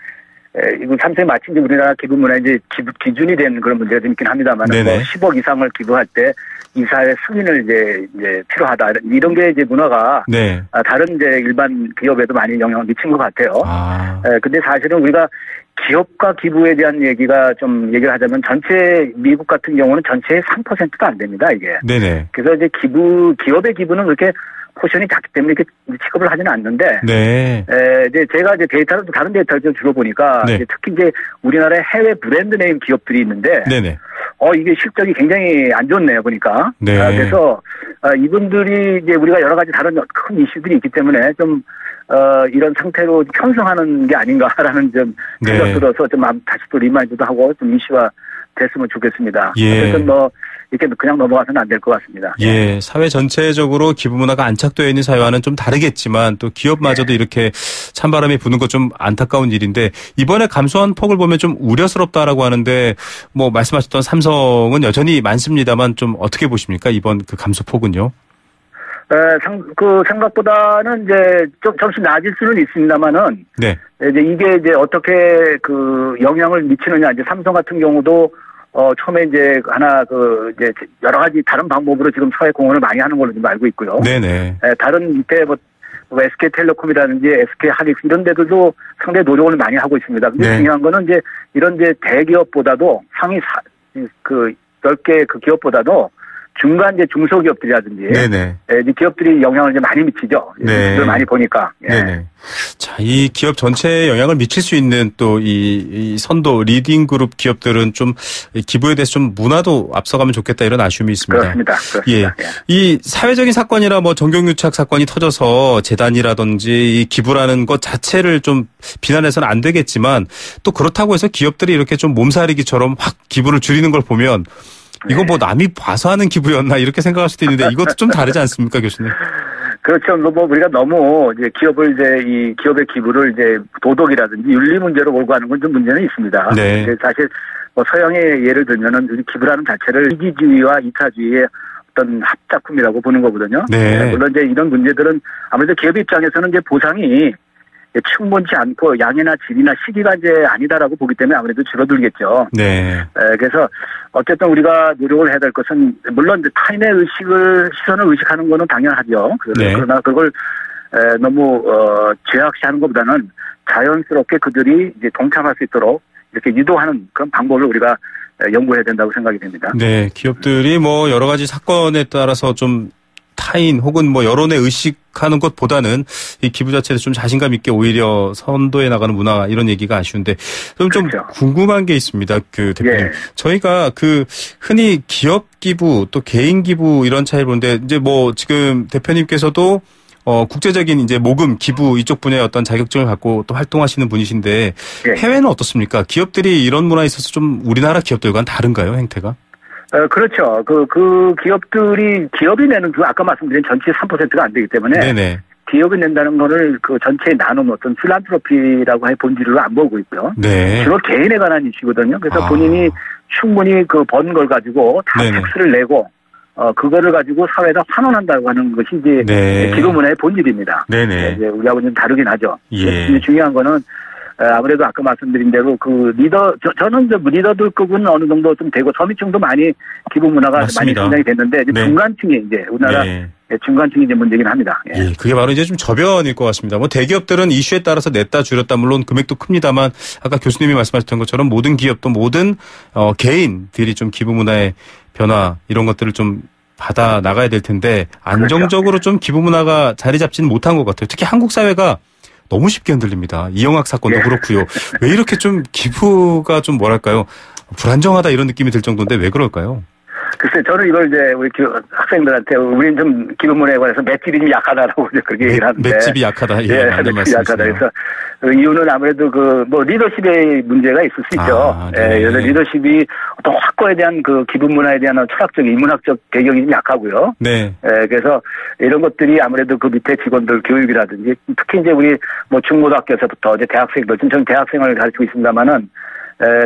이거 삼성이 마치 이제 우리나라 기부 문화 이제 기준이 된 그런 문제가 좀 있긴 합니다만 뭐 10억 이상을 기부할 때 이사의 승인을 이제 필요하다 이런 게 이제 문화가 네. 다른 이제 일반 기업에도 많이 영향을 미친 것 같아요. 근데 사실은 우리가 기업과 기부에 대한 얘기가 좀 얘기를 하자면 전체 미국 같은 경우는 전체의 3%도 안 됩니다, 이게. 네네. 그래서 이제 기업의 기부는 그렇게 포션이 작기 때문에 이렇게 취급을 하지는 않는데. 네. 이제 제가 이제 다른 데이터를 좀 주로 보니까 네. 이제 특히 이제 우리나라의 해외 브랜드 네임 기업들이 있는데. 네네. 이게 실적이 굉장히 안 좋네요, 보니까. 네. 그래서 이분들이 이제 우리가 여러 가지 다른 큰 이슈들이 있기 때문에 좀 이런 상태로 편성하는 게 아닌가라는 좀 생각 들어서 좀 다시 또 리마인드도 하고 좀 이슈화 됐으면 좋겠습니다. 예. 어쨌든 뭐 이렇게 그냥 넘어가서는 안 될 것 같습니다. 예, 사회 전체적으로 기부 문화가 안착되어 있는 사회와는 좀 다르겠지만 또 기업마저도 이렇게 찬바람이 부는 것 좀 안타까운 일인데 이번에 감소한 폭을 보면 좀 우려스럽다라고 하는데 뭐 말씀하셨던 삼성은 여전히 많습니다만 좀 어떻게 보십니까? 이번 그 감소 폭은요? 생각보다는 이제 조금씩 나아질 수는 있습니다만은. 네. 이게 이제 어떻게 영향을 미치느냐. 이제 삼성 같은 경우도, 처음에 이제 이제 여러 가지 다른 방법으로 지금 사회 공헌을 많이 하는 걸로 좀 알고 있고요. 네네. 다른 밑에 SK텔레콤이라든지 SK하이닉스 이런 데들도 상당히 노력을 많이 하고 있습니다. 근데 네. 중요한 거는 이제 이런 이제 대기업보다도 상위 10개 그 기업보다도 중간 이제 중소기업들이라든지 네네. 이제 기업들이 영향을 이제 많이 미치죠. 네. 그걸 많이 보니까. 예. 네네. 자, 이 기업 전체에 영향을 미칠 수 있는 또 이 선도 리딩 그룹 기업들은 좀 기부에 대해서 좀 문화도 앞서가면 좋겠다 이런 아쉬움이 있습니다. 그렇습니다. 예. 예. 이 사회적인 사건이라 뭐 정경유착 사건이 터져서 재단이라든지 이 기부라는 것 자체를 좀 비난해서는 안 되겠지만 또 그렇다고 해서 기업들이 이렇게 좀 몸살이기처럼 확 기부를 줄이는 걸 보면 이거 뭐 남이 봐서 하는 기부였나 이렇게 생각할 수도 있는데 이것도 좀 다르지 않습니까, 교수님? 그렇죠. 뭐 우리가 너무 이제 이 기업의 기부를 이제 도덕이라든지 윤리 문제로 몰고 가는 건 좀 문제는 있습니다. 네. 사실 뭐 서양의 예를 들면은 기부라는 자체를 이기주의와 이타주의의 어떤 합작품이라고 보는 거거든요. 네. 물론 이제 이런 문제들은 아무래도 기업 입장에서는 이제 보상이 충분치 않고 양이나 질이나 시기가 이제 아니다라고 보기 때문에 아무래도 줄어들겠죠. 네. 그래서 어쨌든 우리가 노력을 해야 될 것은 물론 타인의 시선을 의식하는 거는 당연하죠. 네. 그러나 그걸 너무 죄악시하는 것보다는 자연스럽게 그들이 이제 동참할 수 있도록 이렇게 유도하는 그런 방법을 우리가 연구해야 된다고 생각이 됩니다. 네, 기업들이 뭐 여러 가지 사건에 따라서 좀 타인 혹은 뭐 여론에 의식하는 것보다는 이 기부 자체에서 좀 자신감 있게 오히려 선도해 나가는 문화 이런 얘기가 아쉬운데 좀 그렇죠. 궁금한 게 있습니다. 그 대표님. 예. 저희가 그 흔히 기업 기부 또 개인 기부 이런 차이를 보는데 이제 뭐 지금 대표님께서도 국제적인 이제 모금 기부 이쪽 분야의 어떤 자격증을 갖고 또 활동하시는 분이신데 예. 해외는 어떻습니까? 기업들이 이런 문화에 있어서 좀 우리나라 기업들과는 다른가요, 행태가? 그렇죠. 기업이 내는 아까 말씀드린 전체 3%가 안 되기 때문에. 네네. 기업이 낸다는 거를 그 전체에 나눈 어떤 필란트로피라고 할 본질로 안 보고 있고요. 네. 주로 개인에 관한 이슈거든요. 그래서 본인이 충분히 그 번 걸 가지고 다 네네. 텍스를 내고, 그거를 가지고 사회에다 환원한다고 하는 것이 이제 네. 기부 문화의 본질입니다. 네네. 이제 우리하고는 좀 다르긴 하죠. 예. 중요한 거는 아무래도 아까 말씀드린 대로 그 저는 리더들급은 어느 정도 좀 되고 서민층도 많이 기부 문화가 맞습니다. 많이 성장이 됐는데 이제 네. 중간층이 이제 우리나라 네. 중간층이 이제 문제긴 합니다. 예, 그게 바로 이제 좀 저변일 것 같습니다. 뭐 대기업들은 이슈에 따라서 냈다 줄였다 물론 금액도 큽니다만 아까 교수님이 말씀하셨던 것처럼 모든 기업도 모든 개인들이 좀 기부 문화의 변화 이런 것들을 좀 받아 나가야 될 텐데 안정적으로 좀 기부 문화가 자리 잡지는 못한 것 같아요. 특히 한국 사회가 너무 쉽게 흔들립니다. 이영학 사건도 그렇고요. 왜 이렇게 좀 기부가 좀 뭐랄까요? 불안정하다 이런 느낌이 들 정도인데 왜 그럴까요? 글쎄, 저는 이걸 이제 우리 학생들한테 우리는 좀 기부 문화에 관해서 맷집이 좀 약하다라고 이제 그렇게 얘기를 하는데. 맷집이 약하다. 예, 맞는 맷집이 약하다. 말씀이시네요. 그래서 그 이유는 아무래도 리더십의 문제가 있을 수 있죠. 네. 그래서 리더십이 어떤 확고에 대한 그 기부 문화에 대한 철학적, 인문학적 배경이 좀 약하고요. 네. 그래서 이런 것들이 아무래도 그 밑에 직원들 교육이라든지 특히 이제 우리 뭐 중고등학교에서부터 이제 대학생들, 저는 대학생을 가르치고 있습니다만은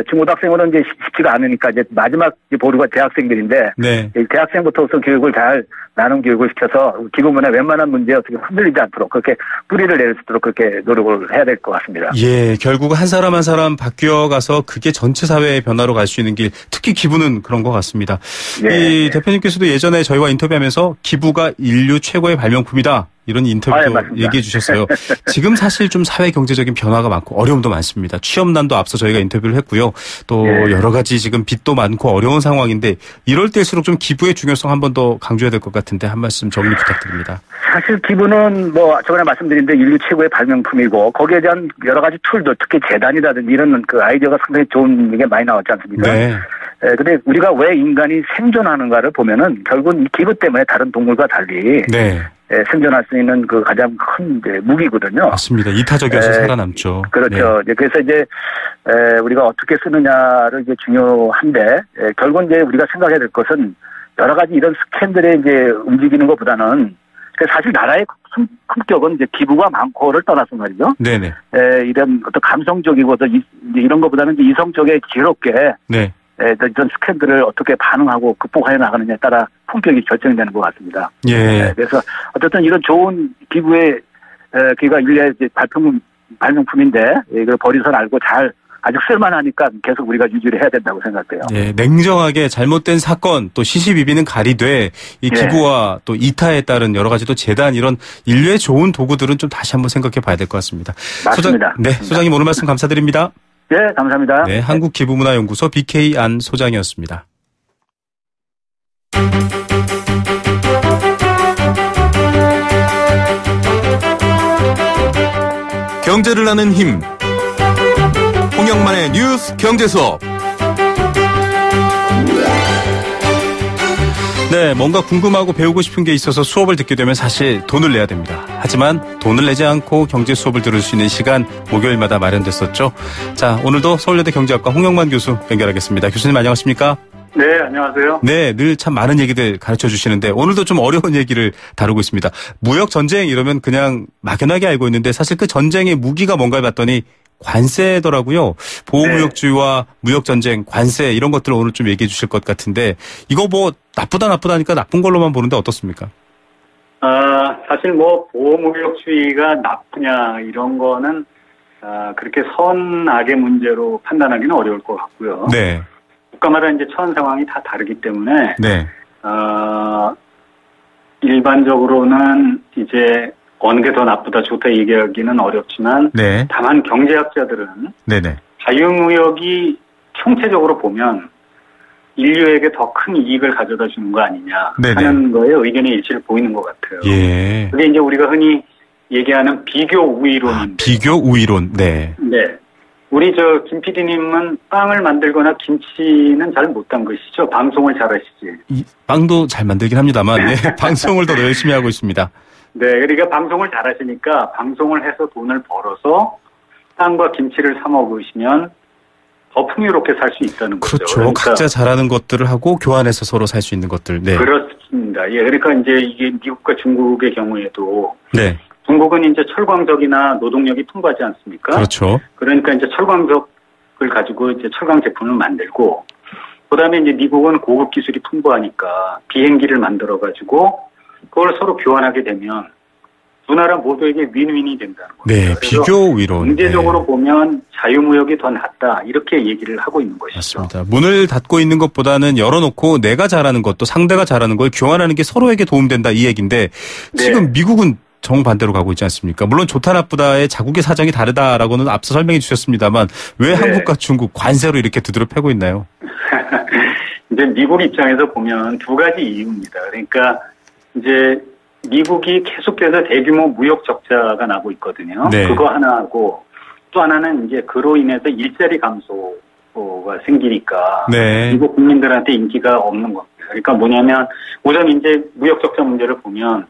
중고등학생으로는 이제 쉽지가 않으니까 이제 마지막 보루가 대학생들인데 네. 대학생부터 우선 교육을 잘 나눔 교육을 시켜서 기부 문화 웬만한 문제 어떻게 흔들리지 않도록 그렇게 뿌리를 내릴 수 있도록 그렇게 노력을 해야 될 것 같습니다. 예, 결국 한 사람 한 사람 바뀌어가서 그게 전체 사회의 변화로 갈 수 있는 길, 특히 기부는 그런 것 같습니다. 이 대표님께서도 예전에 저희와 인터뷰하면서 기부가 인류 최고의 발명품이다. 이런 인터뷰도 얘기해 주셨어요. 지금 사실 좀 사회 경제적인 변화가 많고 어려움도 많습니다. 취업난도 앞서 저희가 인터뷰를 했고요. 또 여러 가지 지금 빚도 많고 어려운 상황인데 이럴 때일수록 좀 기부의 중요성 한 번 더 강조해야 될 것 같은데 한 말씀 정리 부탁드립니다. 사실 기부는 뭐 저번에 말씀드린 대로 인류 최고의 발명품이고 거기에 대한 여러 가지 툴들 특히 재단이라든지 이런 그 아이디어가 상당히 좋은 게 많이 나왔지 않습니까? 네. 근데 우리가 왜 인간이 생존하는가를 보면은 결국은 이 기부 때문에 다른 동물과 달리 네. 생존할 수 있는 그 가장 큰 이제 무기거든요. 맞습니다. 이타적이어서 살아남죠. 그렇죠. 네. 그래서 이제 우리가 어떻게 쓰느냐를 이제 중요한데 결국은 이제 우리가 생각해야 될 것은 여러 가지 이런 스캔들에 이제 움직이는 것보다는 사실 나라의 품격은 이제 기부가 많고를 떠나서 말이죠. 네네. 이런 어떤 감성적이고 이런 것보다는 이제 이성적에 지혜롭게 네. 이런 스캔들을 어떻게 반응하고 극복해 나가느냐에 따라 품격이 결정되는 것 같습니다. 예. 그래서 어쨌든 이런 좋은 기부의 기가 인류의 발명품인데 이걸 버리선 알고 잘 아직 쓸만하니까 계속 우리가 유지를 해야 된다고 생각해요. 예, 냉정하게 잘못된 사건 또 시시비비는 가리되 이 기부와 또 이타에 따른 여러 가지 또 재단 이런 인류의 좋은 도구들은 좀 다시 한번 생각해 봐야 될 것 같습니다. 맞습니다. 소장님 오늘 말씀 감사드립니다. 네, 감사합니다. 네, 한국기부문화연구소 BK 안 소장이었습니다. 경제를 아는 힘. 홍영만의 뉴스 경제 수업. 네, 뭔가 궁금하고 배우고 싶은 게 있어서 수업을 듣게 되면 사실 돈을 내야 됩니다. 하지만 돈을 내지 않고 경제 수업을 들을 수 있는 시간 목요일마다 마련됐었죠. 자, 오늘도 서울여대 경제학과 홍영만 교수 연결하겠습니다. 교수님 안녕하십니까? 네, 안녕하세요. 네, 늘 참 많은 얘기들 가르쳐 주시는데 오늘도 좀 어려운 얘기를 다루고 있습니다. 무역 전쟁 이러면 그냥 막연하게 알고 있는데 사실 그 전쟁의 무기가 뭔가 봤더니 관세더라고요. 보호무역주의와 무역전쟁, 관세 이런 것들을 오늘 좀 얘기해 주실 것 같은데 이거 뭐 나쁘다니까 나쁜 걸로만 보는데 어떻습니까? 사실 뭐 보호무역주의가 나쁘냐 이런 거는 그렇게 선악의 문제로 판단하기는 어려울 것 같고요. 네. 국가마다 이제 처한 상황이 다 다르기 때문에 네. 일반적으로는 이제 어느 게 더 나쁘다 좋다 얘기하기는 어렵지만 네. 다만 경제학자들은 네네. 자유무역이 총체적으로 보면 인류에게 더 큰 이익을 가져다 주는 거 아니냐 네네. 하는 거에 의견의 일치를 보이는 것 같아요. 예. 그게 이제 우리가 흔히 얘기하는 비교 우위론인데. 비교 우위론. 네. 네. 우리 김 PD님은 빵을 만들거나 김치는 잘 못 담그시죠? 방송을 잘하시지. 빵도 잘 만들긴 합니다만, 네. 방송을 더 열심히 하고 있습니다. 네. 그러니까 방송을 잘하시니까 방송을 해서 돈을 벌어서 빵과 김치를 사 먹으시면 더 풍요롭게 살 수 있다는 거죠. 그렇죠. 그러니까 각자 잘하는 것들을 하고 교환해서 서로 살 수 있는 것들. 네. 그렇습니다. 예. 그러니까 이제 이게 미국과 중국의 경우에도. 네. 중국은 이제 철광석이나 노동력이 풍부하지 않습니까? 그렇죠. 그러니까 이제 철광석을 가지고 이제 철강 제품을 만들고, 그 다음에 이제 미국은 고급 기술이 풍부하니까 비행기를 만들어가지고 그걸 서로 교환하게 되면 두 나라 모두에게 윈윈이 된다는 거죠. 네, 비교 위론. 경제적으로 보면 자유무역이 더 낫다 이렇게 얘기를 하고 있는 것이죠. 맞습니다. 문을 닫고 있는 것보다는 열어놓고 내가 잘하는 것도 상대가 잘하는 걸 교환하는 게 서로에게 도움된다 이 얘기인데 지금 네. 미국은 정반대로 가고 있지 않습니까? 물론 좋다 나쁘다의 자국의 사정이 다르다라고는 앞서 설명해 주셨습니다만 왜 네. 한국과 중국 관세로 이렇게 두드려 패고 있나요? 이제 미국 입장에서 보면 두 가지 이유입니다. 그러니까 이제 미국이 계속해서 대규모 무역 적자가 나고 있거든요. 네. 그거 하나하고 또 하나는 이제 그로 인해서 일자리 감소가 생기니까 네. 미국 국민들한테 인기가 없는 겁니다. 그러니까 뭐냐면 우선 이제 무역 적자 문제를 보면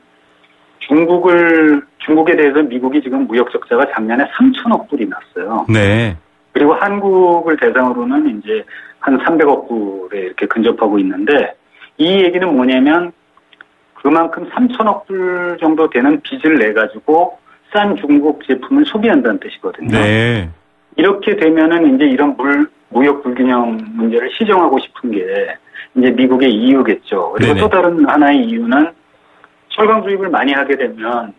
중국에 대해서 미국이 지금 무역 적자가 작년에 3천억 불이 났어요. 네. 그리고 한국을 대상으로는 이제 한 300억 불에 이렇게 근접하고 있는데 이 얘기는 뭐냐면 그만큼 3천억 불 정도 되는 빚을 내가지고 싼 중국 제품을 소비한다는 뜻이거든요. 네. 이렇게 되면은 이제 이런 무역 불균형 문제를 시정하고 싶은 게 이제 미국의 이유겠죠. 그리고 네네. 또 다른 하나의 이유는 철강 수입을 많이 하게 되면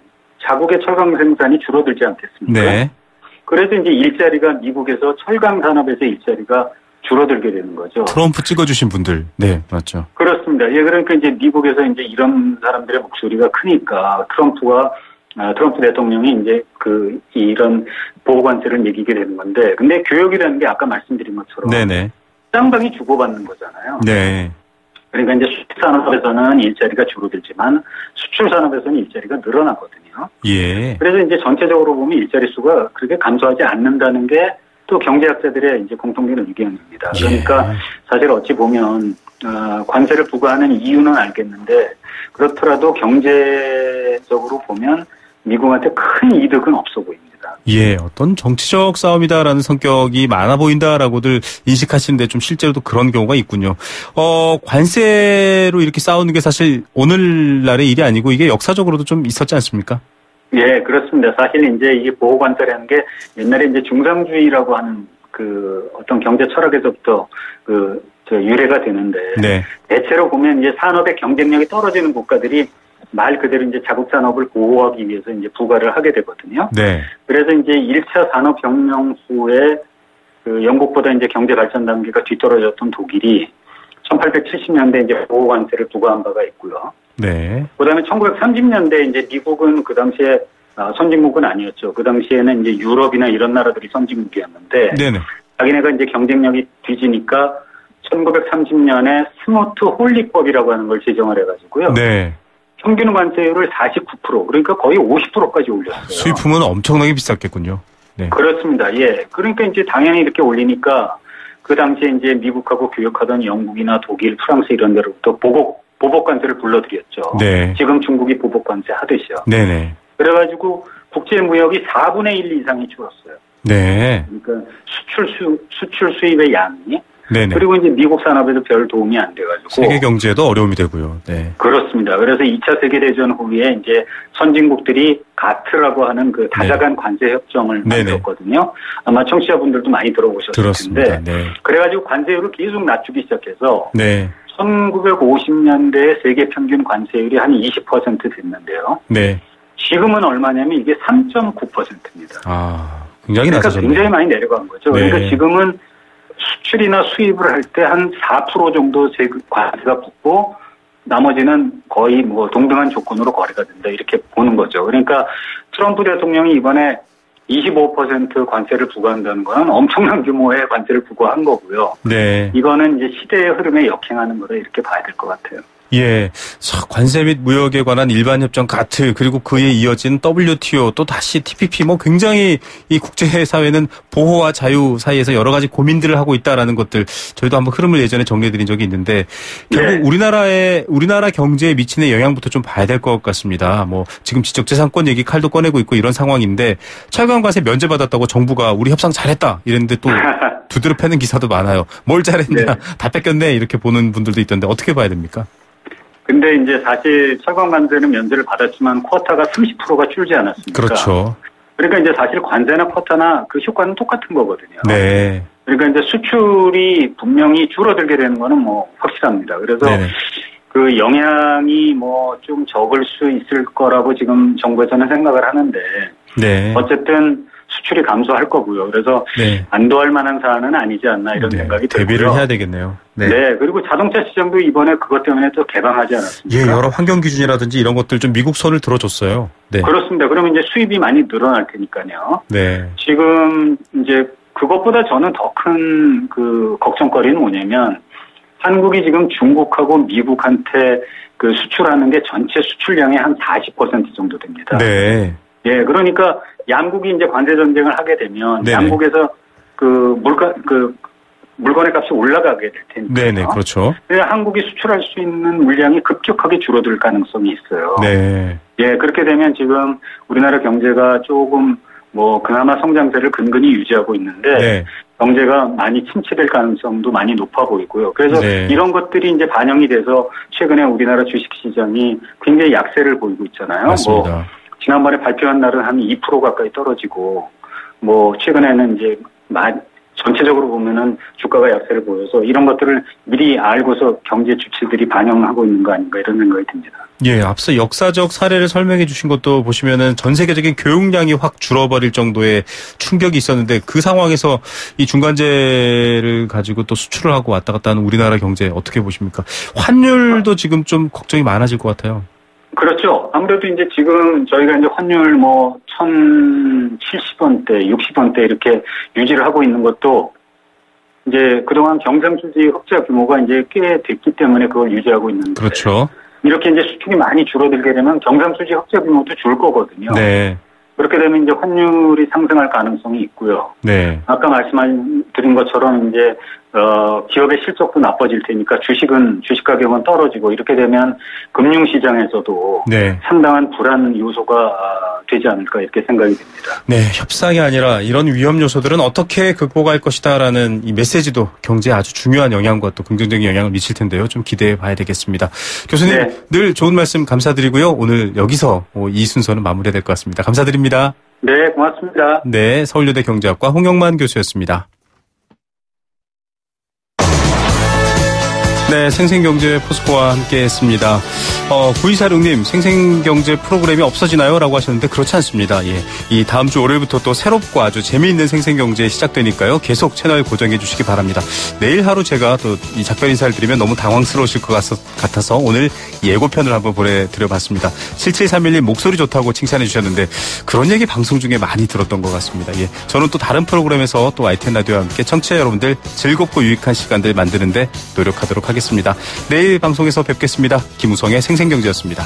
자국의 철강 생산이 줄어들지 않겠습니까? 네. 그래서 이제 일자리가 미국에서 철강 산업에서 일자리가 줄어들게 되는 거죠. 트럼프 찍어주신 분들. 네, 맞죠. 그렇습니다. 예, 그러니까 이제 미국에서 이제 이런 사람들의 목소리가 크니까 트럼프 대통령이 이제 이런 보호관세를 매기게 되는 건데, 근데 교역이라는 게 아까 말씀드린 것처럼 네네. 쌍방이 주고받는 거잖아요. 네. 그러니까 이제 수출 산업에서는 일자리가 줄어들지만 수출 산업에서는 일자리가 늘어나거든요. 예. 그래서 이제 전체적으로 보면 일자리 수가 그렇게 감소하지 않는다는 게 또 경제학자들의 이제 공통된 의견입니다. 그러니까 사실 어찌 보면 관세를 부과하는 이유는 알겠는데 그렇더라도 경제적으로 보면 미국한테 큰 이득은 없어 보입니다. 예, 어떤 정치적 싸움이다라는 성격이 많아 보인다라고들 인식하시는데 좀 실제로도 그런 경우가 있군요. 관세로 이렇게 싸우는 게 사실 오늘날의 일이 아니고 이게 역사적으로도 좀 있었지 않습니까? 예, 그렇습니다. 사실 이제 이게 보호관세라는 게 옛날에 이제 중상주의라고 하는 어떤 경제 철학에서부터 유래가 되는데. 네. 대체로 보면 이제 산업의 경쟁력이 떨어지는 국가들이 말 그대로 이제 자국 산업을 보호하기 위해서 이제 부과를 하게 되거든요. 네. 그래서 이제 1차 산업혁명 후에 영국보다 이제 경제 발전 단계가 뒤떨어졌던 독일이 1870년대 이제 보호관세를 부과한 바가 있고요. 네. 그 다음에 1930년대 이제 미국은 그 당시에 선진국은 아니었죠. 그 당시에는 이제 유럽이나 이런 나라들이 선진국이었는데. 네네. 자기네가 이제 경쟁력이 뒤지니까 1930년에 스무트 홀리법이라고 하는 걸 제정을 해가지고요. 네. 평균 관세율을 49% 그러니까 거의 50%까지 올렸어요. 수입품은 엄청나게 비쌌겠군요. 네. 그렇습니다. 예. 그러니까 이제 당연히 이렇게 올리니까 그 당시에 이제 미국하고 교역하던 영국이나 독일, 프랑스 이런 데로부터 보복 관세를 불러들였죠. 네. 지금 중국이 보복 관세 하듯이요. 네네. 그래가지고 국제 무역이 4분의 1 이상이 줄었어요. 네. 그러니까 수출 수입의 양이. 네네. 그리고 이제 미국 산업에도 별 도움이 안 돼가지고. 세계 경제도 어려움이 되고요. 네. 그렇습니다. 그래서 2차 세계대전 후에 이제 선진국들이 가트라고 하는 그 다자간 관세 협정을 만들었거든요. 아마 청취자분들도 많이 들어보셨을 텐데. 네. 그래가지고 관세율을 계속 낮추기 시작해서. 네. 1950년대의 세계 평균 관세율이 한 20% 됐는데요. 네. 지금은 얼마냐면 이게 3.9%입니다. 아, 굉장히 그러니까 낮아졌네요. 굉장히 많이 내려간 거죠. 네. 그러니까 지금은 수출이나 수입을 할 때 한 4% 정도 관세가 붙고 나머지는 거의 뭐 동등한 조건으로 거래가 된다 이렇게 보는 거죠. 그러니까 트럼프 대통령이 이번에 25% 관세를 부과한다는 건 엄청난 규모의 관세를 부과한 거고요. 네. 이거는 이제 시대의 흐름에 역행하는 거다 이렇게 봐야 될 것 같아요. 예. 관세 및 무역에 관한 일반협정 가트 그리고 그에 이어진 WTO 또 다시 TPP 뭐 굉장히 이 국제사회는 보호와 자유 사이에서 여러 가지 고민들을 하고 있다라는 것들 저희도 한번 흐름을 예전에 정리해드린 적이 있는데 결국 네. 우리나라 경제에 미치는 영향부터 좀 봐야 될 것 같습니다. 뭐 지금 지적재산권 얘기 칼도 꺼내고 있고 이런 상황인데 철강 관세 면제받았다고 정부가 우리 협상 잘했다 이랬는데 또 두드려 패는 기사도 많아요. 뭘 잘했냐 네. 다 뺏겼네 이렇게 보는 분들도 있던데 어떻게 봐야 됩니까? 근데 이제 사실 철강 관세는 면제를 받았지만 쿼타가 30%가 줄지 않았습니까? 그렇죠. 그러니까 이제 사실 관세나 쿼타나 그 효과는 똑같은 거거든요. 네. 그러니까 이제 수출이 분명히 줄어들게 되는 거는 뭐 확실합니다. 그래서 네네. 그 영향이 뭐 좀 적을 수 있을 거라고 지금 정부에서는 생각을 하는데 네. 어쨌든 수출이 감소할 거고요. 그래서 네. 안도할 만한 사안은 아니지 않나 이런 네. 생각이 들고요. 대비를 해야 되겠네요. 네. 네. 그리고 자동차 시장도 이번에 그것 때문에 또 개방하지 않았습니까? 예, 여러 환경 기준이라든지 이런 것들 좀 미국 손을 들어줬어요. 네. 그렇습니다. 그러면 이제 수입이 많이 늘어날 테니까요. 네. 지금 이제 그것보다 저는 더 큰 그 걱정거리는 뭐냐면 한국이 지금 중국하고 미국한테 그 수출하는 게 전체 수출량의 한 40% 정도 됩니다. 네. 예, 그러니까 양국이 이제 관세 전쟁을 하게 되면 네네. 양국에서 물건의 값이 올라가게 될 테니까. 네네, 그렇죠. 한국이 수출할 수 있는 물량이 급격하게 줄어들 가능성이 있어요. 네. 예, 그렇게 되면 지금 우리나라 경제가 조금 뭐 그나마 성장세를 근근히 유지하고 있는데 네. 경제가 많이 침체될 가능성도 많이 높아 보이고요. 그래서 네. 이런 것들이 이제 반영이 돼서 최근에 우리나라 주식시장이 굉장히 약세를 보이고 있잖아요. 맞습니다. 뭐 지난번에 발표한 날은 한 2% 가까이 떨어지고 뭐 최근에는 이제 전체적으로 보면은 주가가 약세를 보여서 이런 것들을 미리 알고서 경제 주체들이 반영하고 있는 거 아닌가 이런 생각이 듭니다. 예, 앞서 역사적 사례를 설명해 주신 것도 보시면은 전 세계적인 교육량이 확 줄어버릴 정도의 충격이 있었는데 그 상황에서 이 중간재를 가지고 또 수출을 하고 왔다 갔다 하는 우리나라 경제 어떻게 보십니까? 환율도 지금 좀 걱정이 많아질 것 같아요. 그렇죠. 아무래도 이제 지금 저희가 이제 환율 뭐 1,070원대, 60원대 이렇게 유지를 하고 있는 것도 이제 그동안 경상수지 흑자 규모가 이제 꽤 됐기 때문에 그걸 유지하고 있는데. 그렇죠. 이렇게 이제 수출이 많이 줄어들게 되면 경상수지 흑자 규모도 줄 거거든요. 네. 그렇게 되면 이제 환율이 상승할 가능성이 있고요. 네. 아까 말씀드린 것처럼 이제 기업의 실적도 나빠질 테니까 주식 가격은 떨어지고 이렇게 되면 금융시장에서도 네. 상당한 불안 요소가 되지 않을까 이렇게 생각이 됩니다. 네, 협상이 아니라 이런 위험 요소들은 어떻게 극복할 것이다라는 이 메시지도 경제에 아주 중요한 영향과 또 긍정적인 영향을 미칠 텐데요. 좀 기대해 봐야 되겠습니다. 교수님 네. 늘 좋은 말씀 감사드리고요. 오늘 여기서 이 순서는 마무리해야 될 것 같습니다. 감사드립니다. 네, 고맙습니다. 네, 서울여대 경제학과 홍영만 교수였습니다. 네, 생생경제 포스코와 함께했습니다. 9246님, 생생경제 프로그램이 없어지나요? 라고 하셨는데 그렇지 않습니다. 예, 이 다음 주 월요일부터 또 새롭고 아주 재미있는 생생경제 시작되니까요. 계속 채널 고정해 주시기 바랍니다. 내일 하루 제가 또 이 작별 인사를 드리면 너무 당황스러우실 것 같아서 오늘 예고편을 한번 보내드려봤습니다. 7731님 목소리 좋다고 칭찬해 주셨는데 그런 얘기 방송 중에 많이 들었던 것 같습니다. 예, 저는 또 다른 프로그램에서 또 YTN 라디오와 함께 청취자 여러분들 즐겁고 유익한 시간들 만드는데 노력하도록 하겠습니다. 내일 방송에서 뵙겠습니다. 김우성의 생생경제였습니다.